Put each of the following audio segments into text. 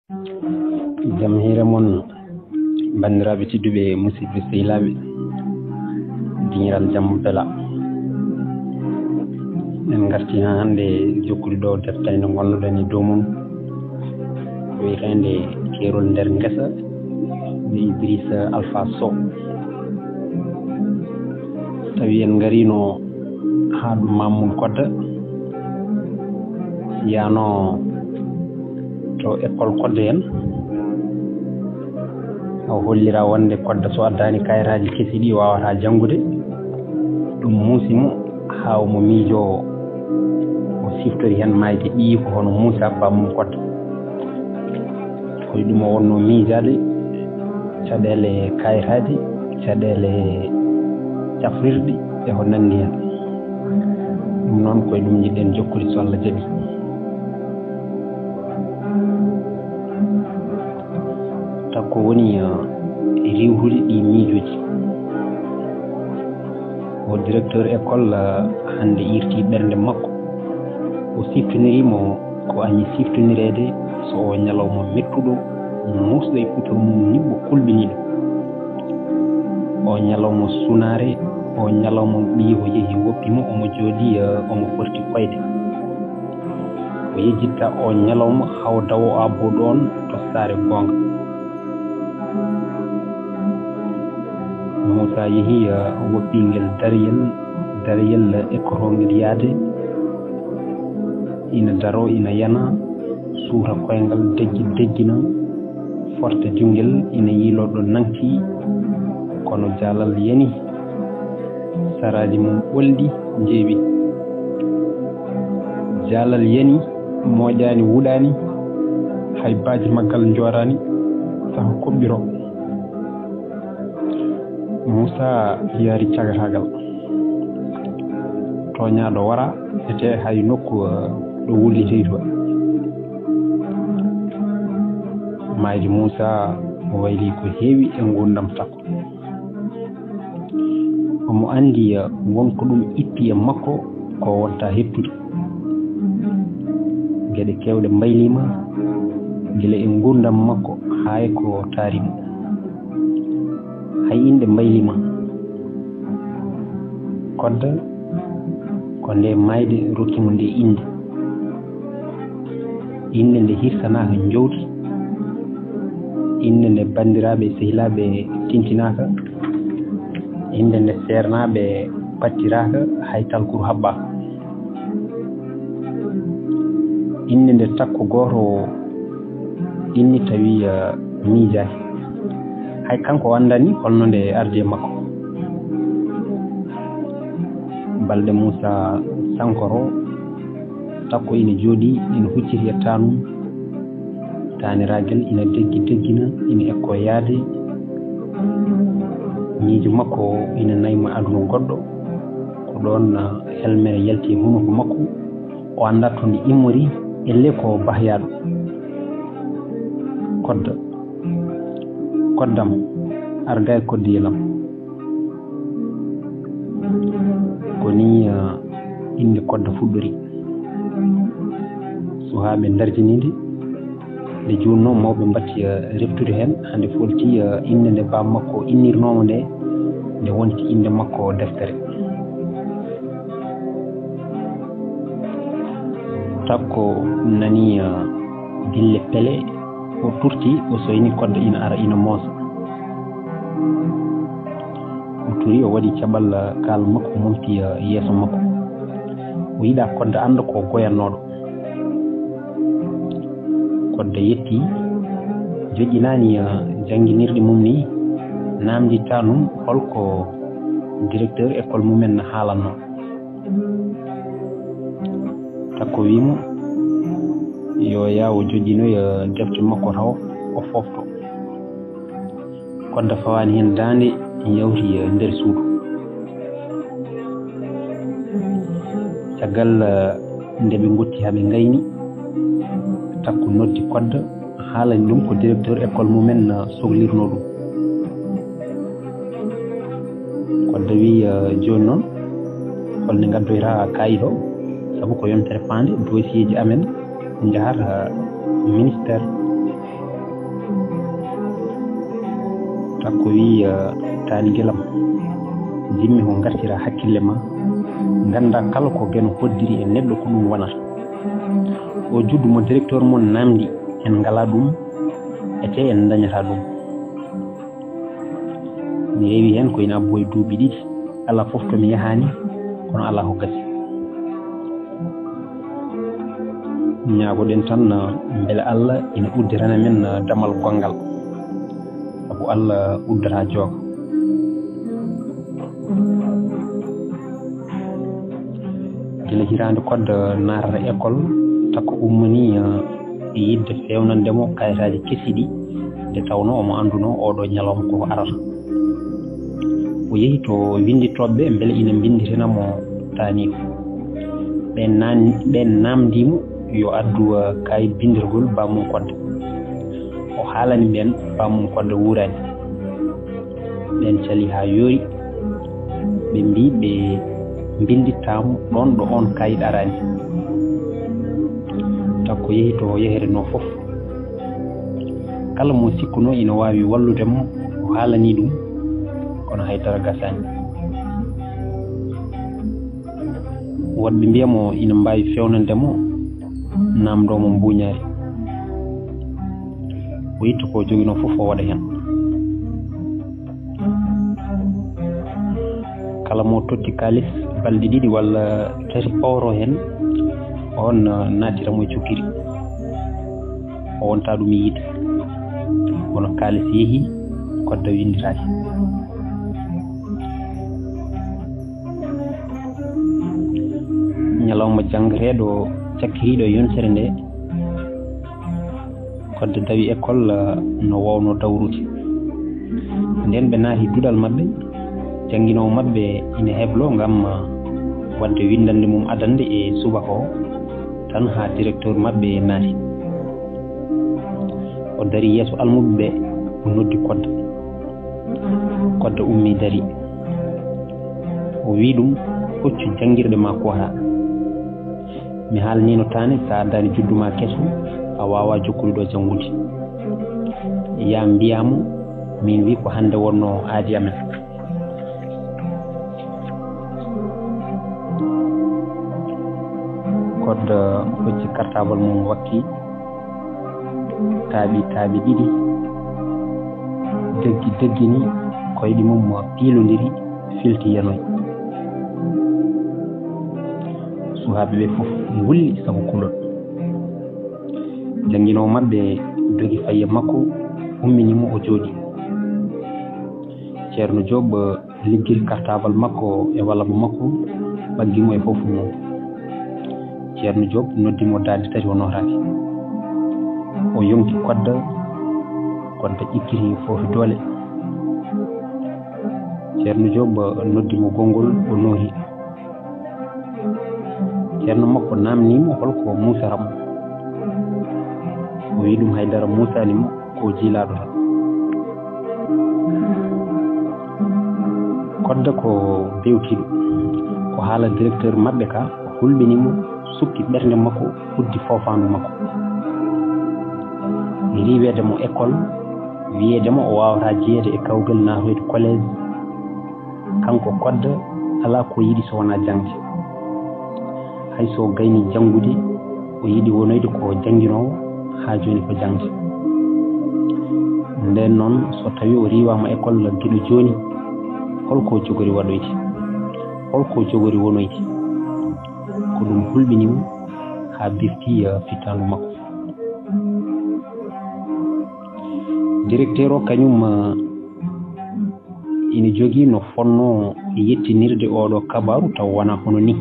jam hiire mon bandiraɓe tedduɓe musidɓe sehilaɓe diñiral jamma bela en garti ha hande jokkude ɗo deftere nde gonnoɗen e dow mum ko wiyetende Keerol nder ngesa nde Idriis Alfaa Sow tawi en garino ha ɗum Mamoudou Kodda yano to école Kodda en o hollira wonde Kodda so addani kayitaji kesi ɗi wawata janngude ɗum muusimo ha mo miijo o siftori hen mayde ɗi ko hono Moussa Bamum Kodda koye ɗum o wonno miijade caɗele kayitaji caɗele cafrirɗi e ko nandi hen ɗum noon koye ɗum jiɗɗen jokkude so Allah jaaɓi takko woni riwrude ɗi miijoji o directeur école hande irti ɓernde makko o siftonirimo ko añi siftonirede so o ñalawma mettuɗo musɗo e putor mum niɓɓo kulɓiniɗo o ñalawma sunare o ñalawma ɓiyi o yeehi woppimo omo jooɗi omo forti koyde o yejjitta o ñalawma haw dawo abbo ɗon to saare gonga Moussa yeehi woppingel dariyel ekkotongel yaade ina daro ina yana suura koyngal deggina forte jungel ina yiiloɗo nanki kono jaalal yani saraji mum ɓolɗi jeewi jaalal yani moƴani wuɗani hay baaji maggal jorani saha koɓɓiro Moussa yaari cagatagal toñaɗo wara ete hay nokku ɗo wullitey to maydi Moussa o wayli ko heewi e gurdam takko omo andi wonko ɗum itti e makko ko wonta hettude gueɗe kewɗe mbaylima gila e gurdam makko hay ko taarimo hay inde mbaylima Kodda ko nde mayde rokkimo nde inde nde hirsanaka jowti inde nde bandiraɓe sehilaɓe tintinaka inde nde sernaɓe pattiraka hay talkuru habbaka inde nde takko goto inni tawi miijaki hay kanko andani holno nde arde makko balɗe Moussa sankoro takko ina jooɗi ina hucciti e tanum taniraguel ina deggina ina ekko yaade miijo makko ina nayma aduna goɗɗo ko ɗon helmere yalti e hunoko makko o anda to nde immori elle ko bahyaɗo Koddam arga e koddiyelam ko ni inde Kodda fuɗɗori suhaɓe darjinide nde junno mawɓe mbatti reftude hen hande folti inde nde bam makko innirnomo nde wonti inde makko deftere takko nani dille pele o turti o soyni Kodda ina ara ina moosa o turi o waɗi caɓal kaal makko momti yeeso makko o yiɗa Kodda anda ko goyannoɗo Kodda yetti joƴƴinani jangguinirɗe mum ni namdi tanum holko directeur école mumen haalanno takko wimo yo yawo joƴƴinoya defte makko taw o fofto Kodda fawani hen dande yawti nder suudu caggal nde ɓe gotti haɓe gayni takko noddi Kodda haalani ɗum ko directeur école mumen sohlirno ɗum Kodda wi joni noon holne gaddoyta kayit o saabu ko yontere fande dossier ji amen jahata ministére takko wi taani gelam jimmi ko gartira hakkille ma ganda kala ko gen hoddiri e neɗɗo ko ɗum wonata o juddu mo directeur mon namdi en ngala ɗum ete en dañata ɗum mi rewi hen ko ina abboye duuɓi ɗiɗi ala fof to mi yahani kono ala ko gasi ñaagoɗen tan beele Allah ina uddirana men damal gongal sabu Allah uddata jooga gila hirande kodde narata école takko ummani e yidde fewnandemo kayitaji kesiɗi nde tawno omo anduno oɗo ñalawma koko arata o yeehi to winditoɓeɓe beele ina bindiranamo taani ɓen namdimo yo addu kayit bindirgol bamum kodde o haalani ɓen bamum kodde wurani ɓen cali ha yoori ɓe mbi ɓe bindittamo ɗon ɗo on kayit arani takko yeehi to yehere no fof kala mo sikkuno ina wawi walludemo o haalani ɗum kono haydara gasani woɗɓe mbiyamo ina mbawi fewnandemo namdomo mbuñaari o yitta ko jogino fof o waɗa hen kala mo totti kalis balɗe ɗiɗi walla tati pawro hen on nattiramo e cukkiri o wonta ɗum yiide kono kalis yeehi kodda windiraki ñalawma jangreɗo cakkihiɗo yonsere nde kodde dawi école no wawno dawrude nden ɓe naati duɗal mabɓe jannginowo mabɓe ina heblo ngam wadde windande mum adande e subaka o tan ha directeur mabɓe naati o dari yeeso almuɓe ɓe o noddi kodda ummi dari o wi ɗum hoccu janngirɗe ma kuwata mi haalnino tane sa addani judduma keso a wawa jokkude ɗo janngude ya mbiyamo min wi ko hande wonno aadi amen kodde hocci cartable mum wakki taaɓi ɗiɗi deggini koyɗi mum piilodiri filti yanoy suhaaɓe ɓe fof ngulli sabu kulol jannginowo maɓɓe jogi faye makko umminimo o jooɗi ceerno Diop liggiri cartable makko e wallamo makko ɓaggimo e fof mum ceerno Diop noddimo daade tati o notaaki o yonki kodda ƴikkiti fofi doole ceerno Diop noddimo gongol o nohi ceerno makko namnimo holko musaramo o wi ɗum haydara musanimo ko jiilaɗo tan kodda ko bewtiɗo ko haala directeur maɓɓe ka hulɓinimo sukki ɓernde makko huddi fofandu makko riwedemo école wiyedemo o wawata jeeyede e kawgal natoyde collége kanko kodda ala ko yiɗi so wona jangde hayso gayni janngude o yiɗi wonoyde ko jannginowo ha joni ko jangde nden noon so tawi o riwama école giɗo joni holko jogori waɗoyde holko jogori wonoyde ko ɗum hulɓinimo ha bifti fitandu makko directeur o kañum ina jogii no fonno yettinirde oɗo kabaru taw wona hono ni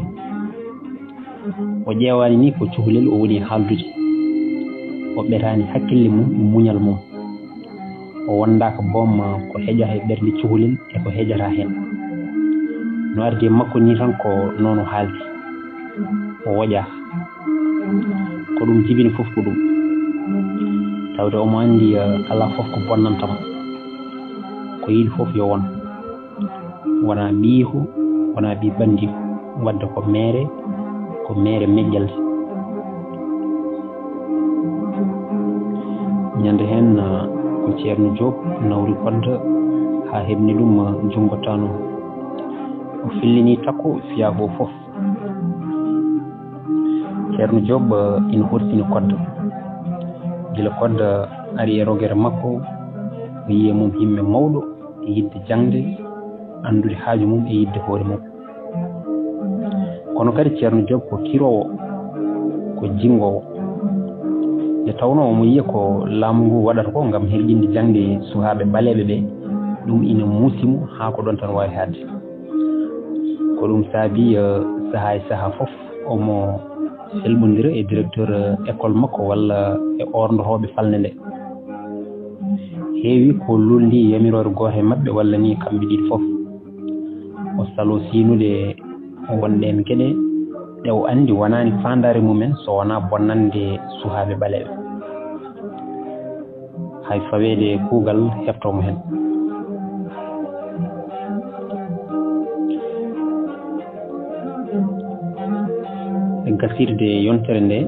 o ƴeewani ni ko cuhlel o woni haaldude o ɓetani hakkille mum muñal mum o wondaka boom ko heƴa e ɓernde cuhlel e ko heƴata hen no ardi e makko ni tan ko noon o haaldi o woƴa ko ɗum jibini fof ko ɗum tawde omo andi ala fof ko bonnantamo ko yiɗi fof yo won wona ɓiiko wona ɓi bandiko wadde ko mere meƴƴalde ñande hen ko ceerno Diop nawri kodde ha hebni ɗum jungo tano o fillini takko fiya go fof ceerno Diop ina horsini kodde gila kodde ari e rogere makko o yiye mum himme mawɗo e yidde jangde andude haaju mum e yidde hoore mum kono kadi ceerno Diop ko kirowo ko jingowo nde tawno omo yiya ko laamu ngu waɗata ko ngam herƴinde jangde suhaaɓe baleɓe ɓe ɗum ina muusimo haa ko ɗon tan wawi hadde ko ɗum saabi sahaa e sahaa fof omo selɓodira e directeur école makko walla e orndotoɓe falde nde heewi ko lolli yamirore gooto e maɓɓe walla ni kamɓe ɗiɗi fof o salo siinude wonɗen geɗe ɗe o anndi wonaani faandaare mumen so wonaa bonnande suhaaɓe ɓaleɓe hay faweede kuugal heɓtoomo heen e gasirde yontere nde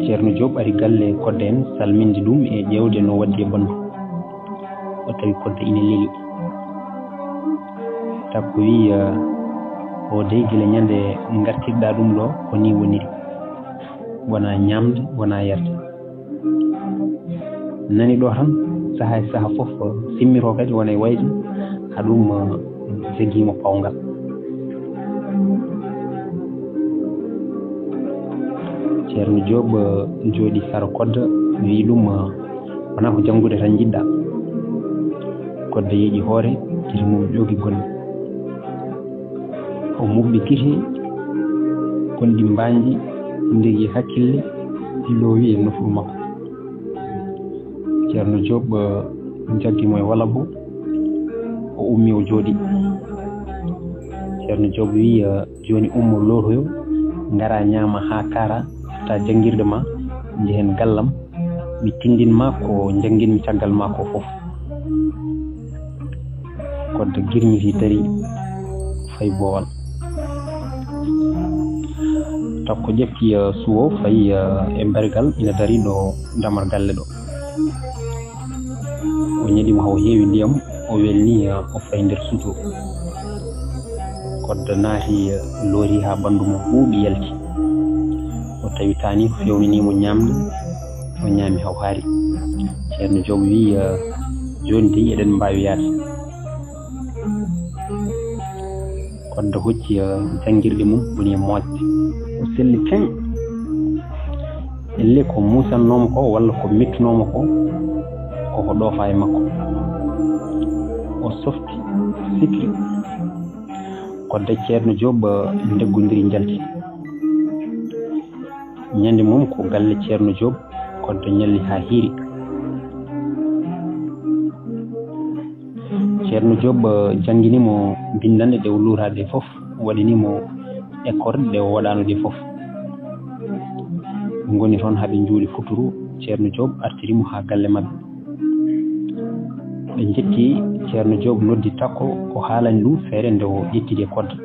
ceerno Diop ari galle kodde en salminde ɗum e ƴeewde no waddi e banndu o tawi kodde ina leli takko wi o dey gila ñande ngartirɗa ɗum ɗo ko ni woniri wona ñamde wona yerde nani ɗo tan sahaa e sahaa fof simmito kadi wona e wayde ha ɗum jogiimo pawgal ceerno Diop jooɗi sara kodde wi ɗum wona ko janngude tan jiɗɗa kodde yeeƴi hoore kiti mum ƴoogi gonɗi o muɓɓi kiti gonɗi mbaanji ndegi hakkille dillowi e nofuru makko ceerno Diop jaggimo e walabo o ummi o jooɗi ceerno Diop wi joni ummo lootoyo ngara ñaama ha kaara ta janngirde ma njehen gallam mi tindinma ko jangginmi caggal ma ko fof kodde girñiti dari fay boowal takko ƴefti suwo fayi e barigal ina dari ɗo damar galle ɗo o ñaɗimo haw heewi ndiyam o welni o fay nder suto kodde naati loori ha bandu mum ɓuuɓi yalti o tawi tani ko fewninimo ñamde o ñaami haw haari ceerno Diop wi joni de eɗen mbawi yaade kodde hocci janngirɗe mum woni e moƴƴe o selli teŋ elle ko musannomo ko walla ko mettunomo ko koko ɗoofa e makko o softi sikri kodde ceerno Diop ndeggodiri jalti ñande mum ko galle ceerno Diop kodde ñalli ha hiiri ceerno Diop jangginimo bindande ɗe o luurade fof waɗinimo école ɗe o waɗano ɗe fof ngoni toon haɓe juuli futuru ceerno Diop artirimo ha galle mabɓe ɓe jetti ceerno Diop noddi takko ko haalani ɗum feere nde o ƴettide kodde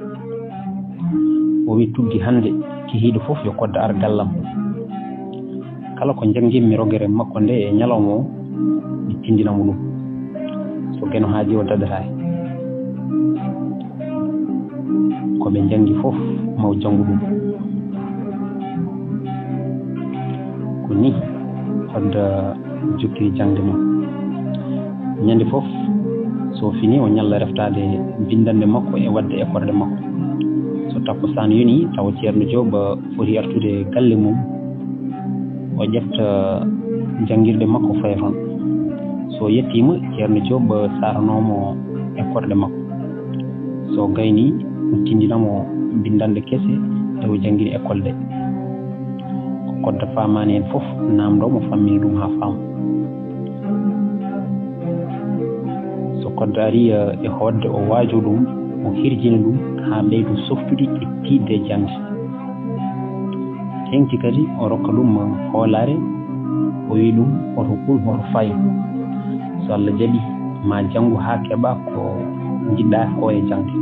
o wi tuggi hande kihiiɗo fof yo kodde ar gallam kala ko janggimmi rogere makko nde e ñalawma o mi tindinamo ɗum so geno haaji o dadata ko ɓe janggi fof maw janngu ɗum ko ni kodde jokkiri jangde mum ñande fof so fini o ñalla reftade bindande makko e wadde écorde makko so takkusaan yoni taw ceerno Diop foti artude galle mum o ƴefta janngirde makko faye toon so yettima ceerno Diop saranomo écorde makko so gayni o tindinamo bindande kese e o janngiri école ɗe ko kodde famani hen fof namdomo fammini ɗum ha faama so kodde ari e hoodde o waajo ɗum o hirjini ɗum ha ɓeydu softude e tiidde jangde tengti kadi o rokka ɗum hoolare o wi ɗum oto kul hoto fayi so Allah jaɓi ma janngu ha keɓa ko jiɗɗa ko e jangde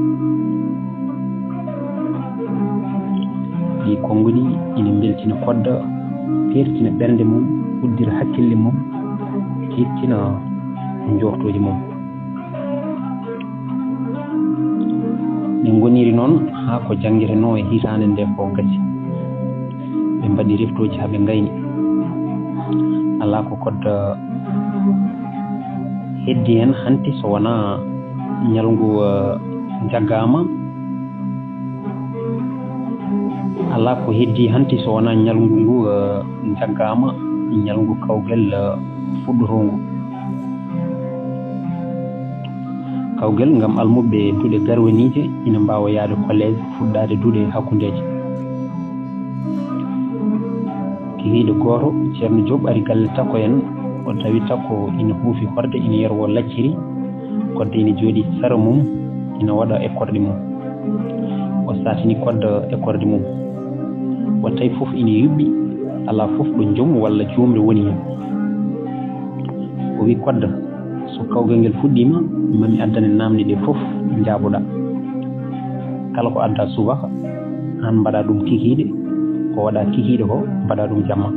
ɗi konngudi ina beltina kodde pertina ɓernde mum uddira hakkille mum kittina njortoji mum min goniri noon haa ko jangireno e hitande nde ko gasi ɓe mbaɗi reftoji haa ɓe gayni ala ko kodda heddi hen hanti so wona ñalngu jaggama ala ko heddi hanti so wona ñalngu ngu jaggama ñalngu kawgel fuɗɗotongu kawgel ngam almuɓe duuɗe garwanije ina mbawa yaade collége fuɗɗade duuɗe hakkudeji kihiiɗo goto ceerno Diop ari galle takko en o tawi takko ina huufi horde ina yerwo lacciri kodde ina jooɗi sara mum ina waɗa écorde mum o satini kodde écorde mum o tawi fof ina yuɓɓi ala fof ɗo joom walla jumre woni hen o wi kodda so kawgal ngel fuɗɗima mami addane namde ɗe fof jaaboɗa kala ko adda subaka an mbaɗa ɗum kikiiɗe ko waɗa kikiiɗe ko mbaɗa ɗum jamma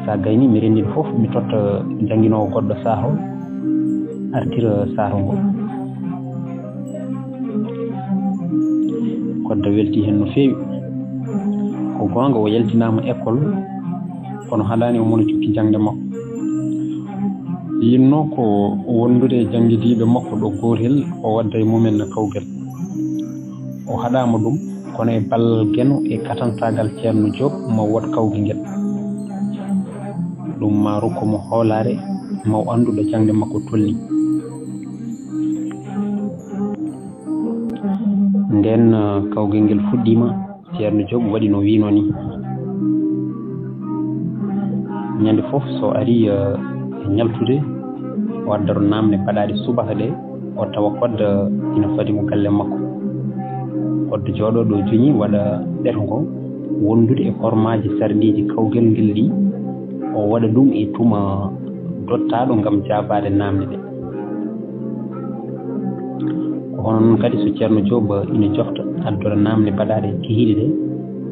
sa gayni mi rendin fof mi totta jangguinowo goɗɗo sahol artira sahol ngol kodda welti hen no feewi ko gonga o yaltinama école kono haɗani o mono cukki jangde makko yinno ko wondude jangguidiɓe makko ɗo gotel o wadda e mumen kawgal o haɗama ɗum kono e ballal gueno e katantagal ceerno Diop ma wot kawgal ngel ɗum ma rokkumo hoolare ma o anduɗo jangde makko tolni nden kawgal ngel fuɗɗima ceerno Diop waɗi no wino ni ñande fof so ari e ñaltude o waddaro namde mbaɗaɗe subaka ɗe o tawa kodda ina fadi mo galle makko kodda jooɗoɗo joñi waɗa ɗeto ngo wondude e hormaji sarɗiji kawgal ngel ɗi o waɗa ɗum e tuma dottaɗo ngam jabade namde ɗe ko hono noon kadi so ceerno Diop ina jofta addora namde mbaɗaɗe kihiɗe ɗe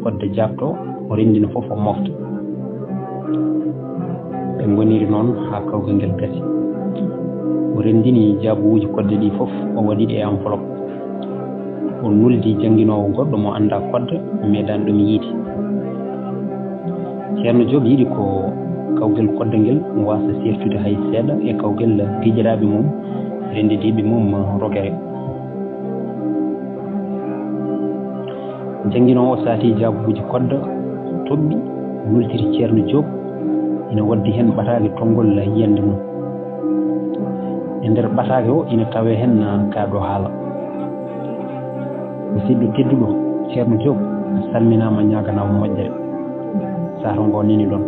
kodda jabto o rendina fof o mofta ɓe goniri noon ha kawgal ngel gasi o rendini jaabuuji kodde ɗi fof o waɗiɗe e enveloppe o nuldi jangguinowo goɗɗo mo anda kodde meeɗani ɗum yiide ceerno Diop yiiɗi ko kawgal kodde ngel wasa sertude hay seeɗa e kawgal giƴiraɓe mum rendidiɓe mum rogere jangguinowo o saati jaabuuji kodde toɓɓi nultiri ceerno Diop ina waddi hen ɓatade tonggol yiyande mum e nder ɓatade o ina tawe hen kaɗo haala musidɗo tedduɗo ceerno Diop salminama ñaganama moƴƴere saato ngo neni ɗon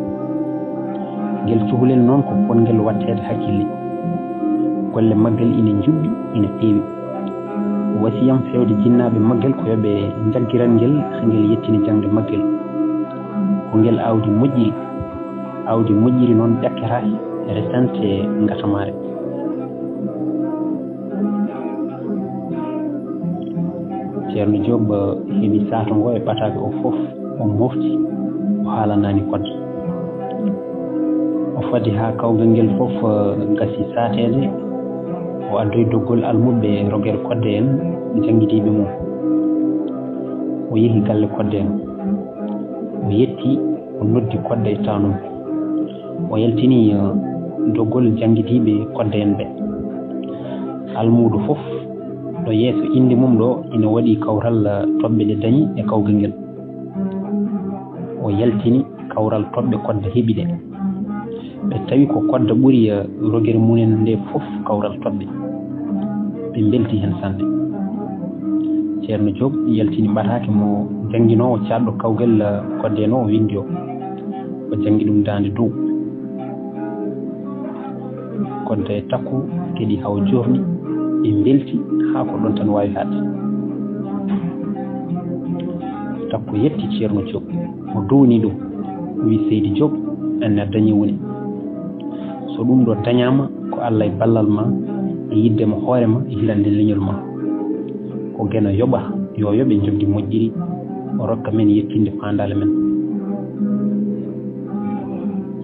ngel cukalel noon ko pongel wattede hakkille golle maggal ina juɓɓi ina feewi wasiyam fewde jinnaɓe maggal ko yoɓe jaggiran ngel ha ngel yettini jangde maggal ko ngel awdi moƴƴiri noon ƴakketake resante ngatamare ceerno Diop heeɓi saato ngo e ɓatake o fof o mofti o haalanani kodde o fadi ha kawgal ngel fof gasi saatede o addoy doggol almuɓe rogere kodde en jangguidiɓe mum o yeehi galle kodde en o yetti o noddi kodde e tanum o yaltini doggol jangguidiɓe kodde en ɓe almudo fof ɗo yeeso inde mum ɗo ina waɗi kawral toɓɓe ɗe dañi e kawgal ngel o yaltini kawral toɓɓe kodde heeɓi ɗe ɓe tawi ko kodde ɓuuri rogere munen nde fof kawral toɓɓe ɓe belti hen sanne ceerno Diop yaltini ɓatake mo jangguinowo caɗɗo kawgal kodde en o windi o janggui ɗum dande dow kodde takku kadi haw jorni ɓe belti ha ko ɗon tan wawi hadde takku yetti ceerno Diop o downi ɗum wi seydi Diop enne a dañi woni so ɗum ɗo dañama ko Allah e ballal ma e yiddema hoorema e hilande leñol ma ko gueno yoɓa yo yoɓe jogdi moƴƴiri o rokka men yettinde fandale men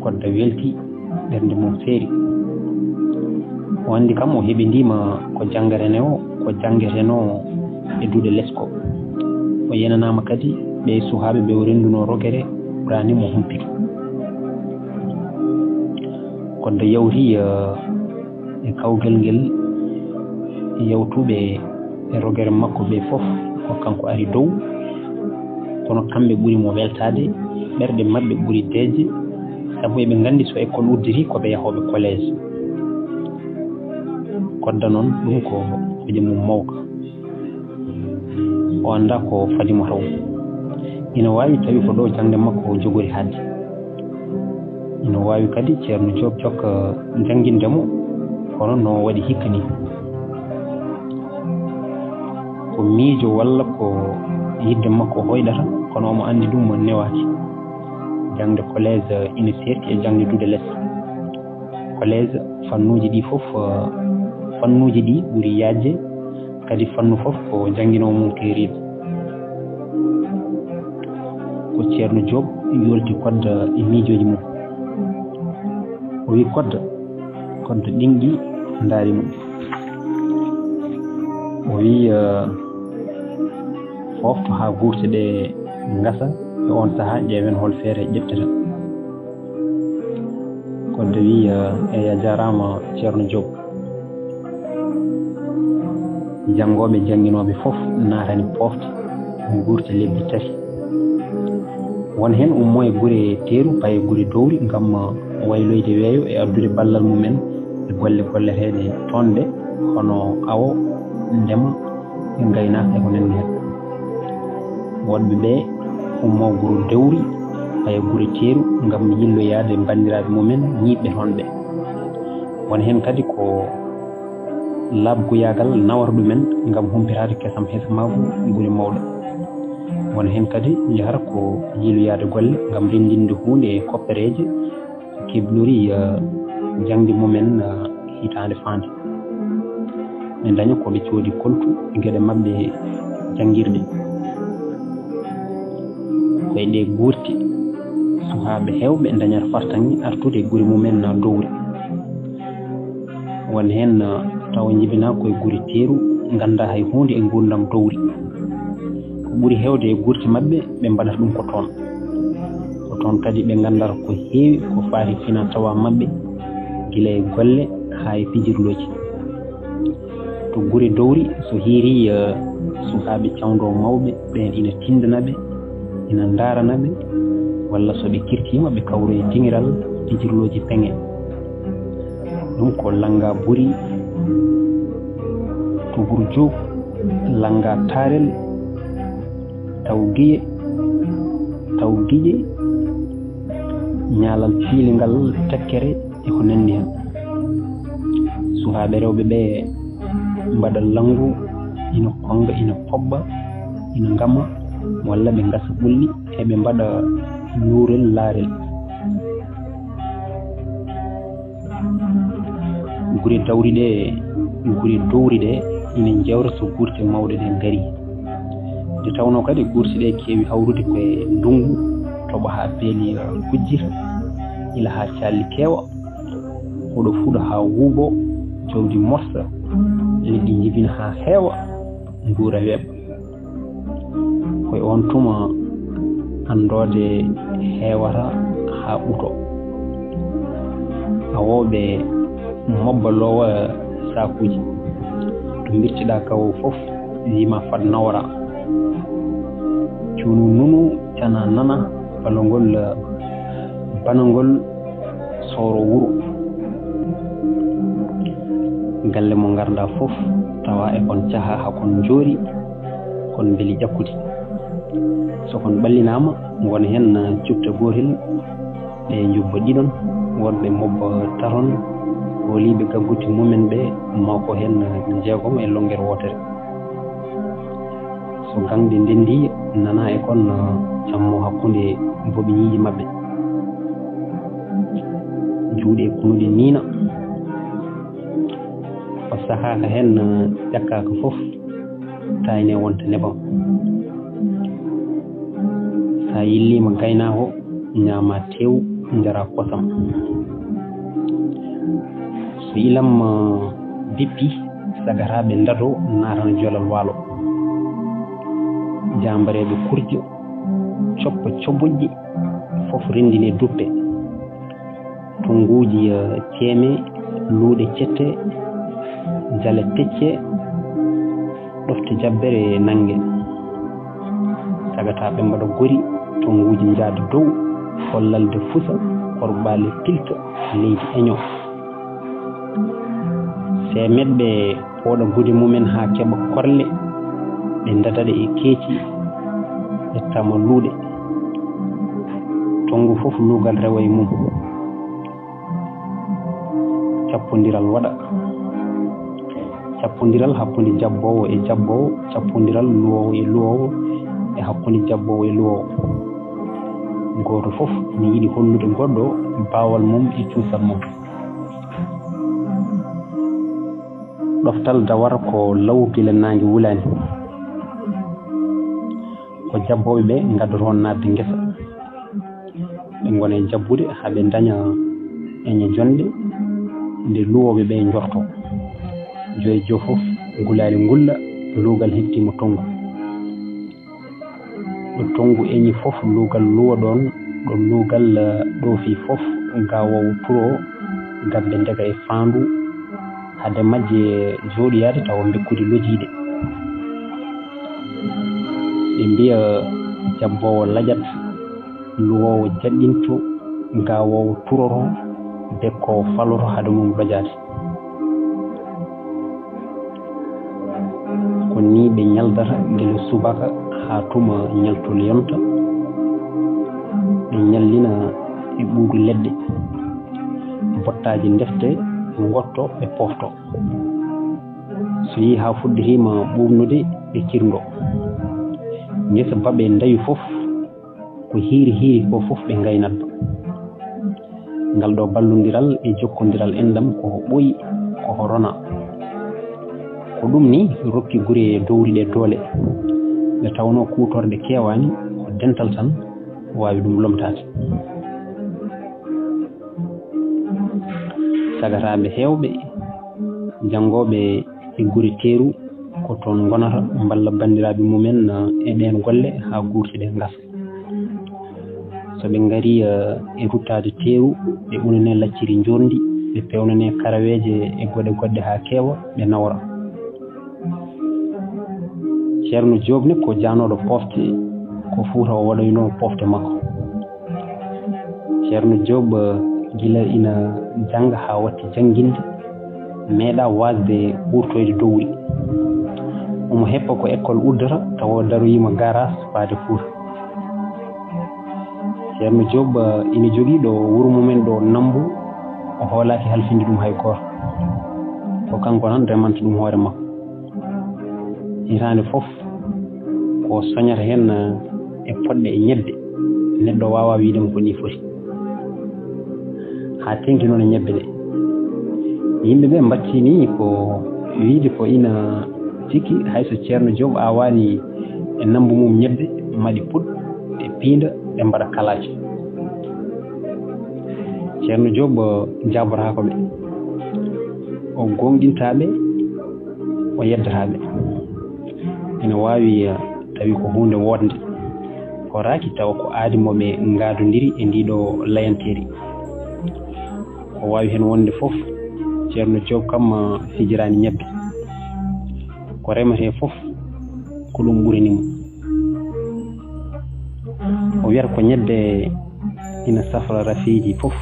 kodda welti ɓernde mum feeri. O anndi kam o heɓindima ko jangeteno e duuɗe lesko. O yenanama kadi ɓe suhaaɓe ɓe o renduno rogere ɓurani mo humpito. kodda yawti e kawgel ngel yawtuɓe e rogere makko ɓe fof ko kanko ari dow, kono kamɓe ɓuri mo weltade, ɓerɗe maɓɓe ɓuri deeje, sabu eɓe nganndi so école udditi koɓe yahoɓe collége. kodda noon ɗum ko hoje mum mawka, o annda ko fadimo taw. ina wawi tawi ko ɗo jangde makko jogori hadde, ina wawi kadi ceerno Diop jokka jangindemo kono no waɗi hikka ni, ko miijo walla ko yidde makko hoyɗata, kono omo andi ɗum mo newaki. jangde collége ina serti e jangde duuɗe less. collége fannuji ɗi fof fannuji ɗi ɓuri yajje, kadi fannu fof ko janginowo mum keeriɗo. ko ceerno Diop yolti kodda e miijoji mum. o wi kodda ɗinɗi ndaari mum. o wi fofto ha gurte ɗe ngasa e on saha ƴeewen hol feere ƴettata. kodda wi eyi a jarama ceerno Diop. janngoɓe jannginoɓe fof naatani pofte gurte lebbi tati. won hen ummo e gure teeru paye gure dowri ngam wayloyde weeyo e addude ballal mumen e golle golleteɗe toon ɗe hono awo, ndema e gaynaka e ko nanndi hen. wonɓe ɓe ummo gure dowri paye gure teeru ngam yilloyade bandiraɓe mumen ñiɓɓe toon ɓe. won hen kadi ko labgoyagal nawara ɗumen ngam humpitade kesam hesamagu gure mawɗo. won hen kadi jahata ko yiloyade golle ngam rendinde hunde e koppereje keblori jangdi mumen hitande fande. ɓe daña koɓe coodi koltu e gueɗe mabɓe janguirɗe. koye ɗe gurti suhaaɓe hewɓe dañata fartangi artude e guri mumen dowri. won hen taw jibina koye guri teeru ganda hay hunde e gurdam dowri. ko ɓuri hewde e gurti maɓɓe ɓe mbaɗata ɗum ko toon kadi ɓe gandata ko heewi ko faati fina tawa maɓɓe gila e golle ha e pijirloji. to guri dowri so hiiri suhaaɓe cawdo mawɓe ɓen ina tindanaɓe, ina daranaɓe, walla so ɓe kirtima ɓe kawro e dingiral pijirloji peŋe. ɗum ko langa buri, to buru joog, langa taarel, taw giƴe, ñaalal fiilingal tekkere e ko nanndi hen. suhaaɓe rewɓe ɓe mbaɗa langu, ina konga, ina pobba, ina ngama, walla ɓe ngasa ɓulli eɓe mbaɗa luurel laarel. guri dowri ɗe ina jewra so gurte mawɗe ɗe ngari. nde tawno kadi gurti ɗe keewi hawrude koye ndungu, toɓa ha beeli kujjita, ila ha calli keewa, huɗo fuɗa ha wuubo, jawdi morsa, leɗɗi jibina ha heewa, nguura weeɓa. koye on tuma andode heewata ha ɓuto. awooɓe mobba lowa sakuji, to birtiɗa kawo fof wima fad nawra. cuunu nunu cana nana banagol soro wuro. galle mo garda fof tawa e kon caha hakon joori, kon beeli ƴakkude. so kon ɓallinama won hen cubta gotel e jubba ɗiɗon, wonɓe mobba taron, woliɓe gagguti mumen ɓe mawko hen jeegom e longere wotere. so gangde ndendi nana e kon cammo hakkude boɓe ñiiji maɓɓe. juuɗe kunuɗe niina, o sahaka hen ƴakkaka fof tayne wonta nebam. sa yillima gaynako ñaama tew njara kosam so ilam bippi sagaraɓe ndato natana jolal waalo jambareɓe kurjo coppa coboƴƴi fof rendine duppe tonguji ceeme luuɗe cette jale tecce ɗofte jabbere nangue sagataɓe mbaɗa gori tonguji jaada dow follalde fusa korɓale pilta leydi eño semeɗɓe pooɗa gude mumen ha keɓa korle ɓe dadaɗe e keeci ɓe tama luuɗe tongu fof luugal rewa e mum cappodiral waɗa cappodiral hakkude jabbowo e jabbowo cappodiral luwowo e luwowo e hakkude jabbowo e luwowo goto fof ne yiɗi hollude goɗɗo bawal mum e cuusal mum ɗoftal dawar ko lawgila nangue wulani ko jabboɓe ɓe gaddoto nadde ngesa ɓe gona e jabbude haaɓe daña eñe jonde nde luwoɓe ɓe jorto joyi jo fof gulali ngulla luugal hettima tongu ɗo tongu eñi fof luugal luwa ɗon ɗo luugal ɗoofi fof gawowo turo gabbe ndega e fandu hade majje jooɗoyade tawa bekkude lojiide ɓe mbiya jabbowo lajat luwowo jaɗɗinto gawowo turoro bekkowo faloto hade mum lojade ko ni ɓe ñaldata gele subaka ha tuma ñaltol yonta ɓe ñallina e ɓuuɗu leɗɗe bottaji defte gotto ɓe pofto so yi ha fuɗɗitima ɓumnude ɓe kirdo ngesa baɓe dawi fof ko hiiri ko fof ɓe gaynatba ngal ɗo ballodiral e jokkodiral endam koko ɓooyi koko rona ko ɗum ni rokki guri e dowri ɗe doole nde tawno kutorde kewani ko dental tan wawi ɗum lomtade sagataɓe hewɓe jangoɓe e guri teeru ko toon gonata balla bandiraɓe mumen e ɗen golle ha gurtiɗe gasa so ɓe gari e ruttade teeru ɓe unane lacciri jordi ɓe pewnane karaweje e goɗɗe ha keewa ɓe nawra ceerno jobne ko janoɗo pofte ko fuuta o waɗoyno pofte makko ceerno job gila ina janga ha watti janginde meeɗa wasde ɓurtoyde dowri omo heppa ko école uddata tawa daroyima garage faade fuuta ceerno job ina jogui ɗo wuuro mumen ɗo nambu o hoolaki halfinde ɗum hay goto ko kanko tan remanta ɗum hoore makko hitande fof ko soñata hen e poɗɗe e ñebbe neɗɗo wawa wiidemo ko ni foti ha tenkinono ñebbe ɗe yimɓeɓe battini ko wiide ko ina cikki hayso ceerno job awani e nambu mum ñebbe maɗi puɗ e piinda ɓe mbaɗa kalaje ceerno job jaborako ɓe o gonɗintaɓe o yeddataɓe ina wawi tawi ko hunde wodde ko raaki tawa ko aadimoɓe gadodiri e ndiɗo layanteri ko wawi hen wonde fof ceerno job kam hijirani ñebbe ko remete fof ko ɗum ɓuranimo o wiyata ko ñebbe ina safra rafiji fof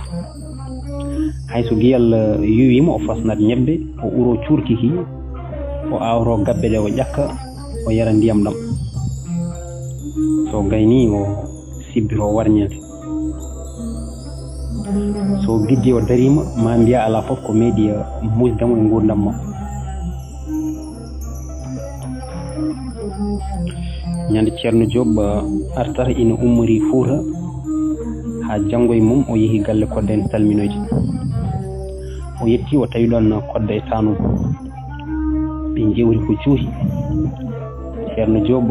hayso giyal yuwima o fasnat ñebbe o uro curkiki o awto gabbe ɗe o ƴakka o yara ndiyam ɗam so gayni o sibbito warñede so giddi o darima ma mbiya ala fof ko meeɗi musdamo e gurdam makko ñande ceerno job artata ina ummori fuuta ha janggo e mum o yeehi galle kodde en salminoyde o yetti o tawi ɗon kodda e tanum ɓe jewri ko cuuhi ceerno job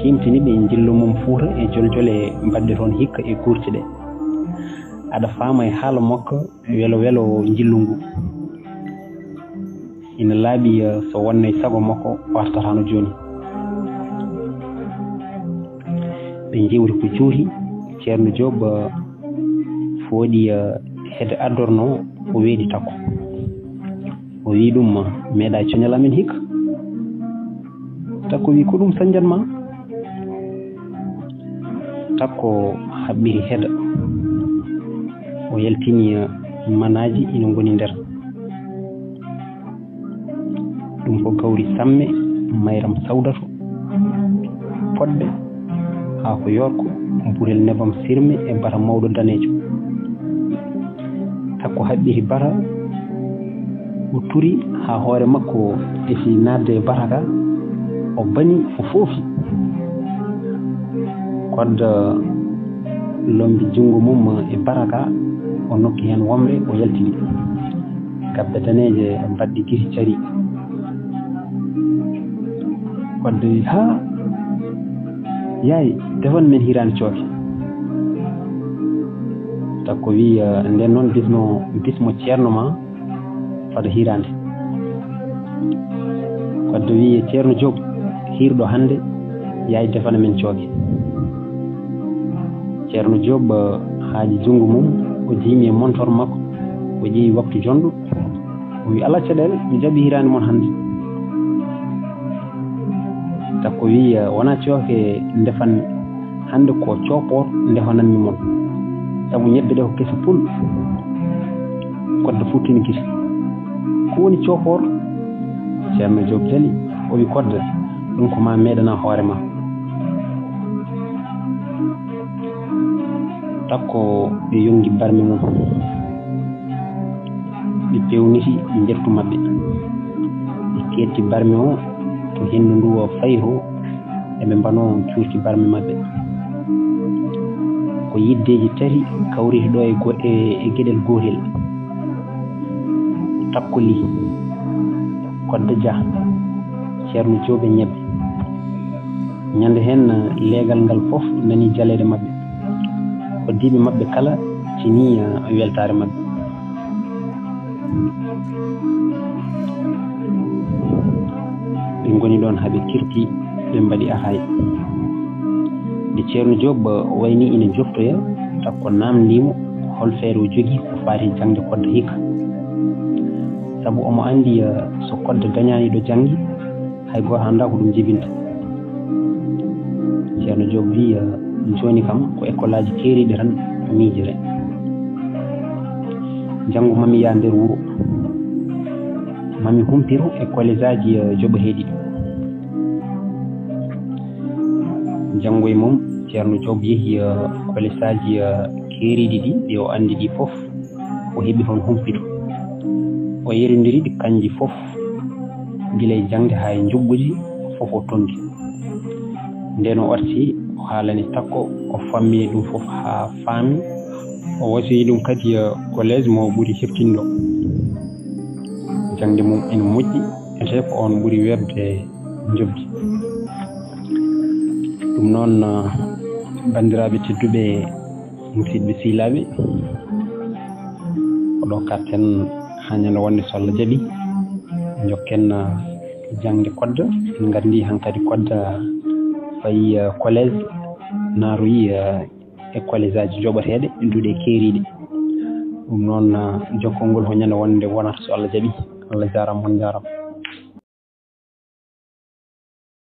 simtini ɓe jillu mum fuuta e joljole mbadde toon hikka e gurti ɗe aɗa faama e haala makko welo welo jillungu ina laaɓi so wonno e sago makko wartatano jooni ɓe jewri ko juuti ceerno Diop fooɗi hede addorno o weeɗi takko o wi ɗum meeɗa coñal amen hikka takko wi ko ɗum sañjanma takko haɓɓiri heɗa o yaltini manaji ina ngoni nder ɗum ko gawri samme mayram sawdatu poɗɗe haa ko yorko burel nebam sirme e bara mawɗo danejo takko haɓɓiri bara o turi haa hoore makko e fi nadde e bara ka o bani o foofi kodda lombi jungo mum e bara ka o nokki hen womre o yaltini gabbe daneje mbaddi giri cari kodda ha yayi defan men hirani cooke takko wi nden noon bismo ceerno ma fada hirande kodda wi ceerno Diop hirɗo hande yayi defana men cooke ceerno Diop haaji jungo mum o jiimi e montor makko o ƴeewi waktu jonɗo o wi ala caɗele mi jaɓi hirande moon hande takko wi wona cooke defan hande ko coopor defananmi moon sabu ñebbe ɗe ko kesa pul kodda futtini kiti ko woni coopor ceerno Diop jali o wi kodda ɗum ko ma meeɗana hoore ma takko ɓe yongi barmi mum ɓe pewniti ɓe jettu maɓɓe ɓe ketti barmi o to hendu ndu fayi to eɓe mbano cuurti barmi maɓɓe ko yiddeji tati kawriti ɗo e gueɗel gotel takkoli kodda dia ceerno Diop e ñebbe ñande hen leegal ngal fof nani jalede maɓɓe koddiɓe maɓɓe kala tini weltare maɓɓe ɓe ngoni ɗon haɓe kirti ɓe mbaɗi ahay nde ceerno Diop wayni ina joftoya takko namdimo hol feere o jogui ko faati jangde kodda hikka sabu omo andi so kodda dañani ɗo janggi hay goto anda ko ɗum jibinta ceerno Diop wi joni kam ko école aji keeriɗi tan miijere janngo mami ya nder wuro mami humpiro e collège aji joɓoteeɗi janngo e mum ceerno Diop yehi collège aji keeriɗi ɗi o andi ɗi fof o heɓi toon humpito o yeridiri ɗi kanji fof gila e jangde ha e jugguji fof o tondi nden o arti o haalani takko o fammini ɗum fof ha faami o wasiyi ɗum kadi collège mo ɓuri heftinɗo jangde mum ene moƴƴi ete ko on ɓuri werde jobdi ɗum noon bandiraɓe tedduɓe musidɓe silaɓe oɗo katten ha ñande wonde so Allah jaaɓi jokken jangde kodda en gandi hankadi kodda fayi collège naaroyi e collège aji joɓateɗe duuɗe keeriɗe ɗum noon jokkol ngol ho ñande wonde wonata so Allah jaaɓi Allah jarama on jarama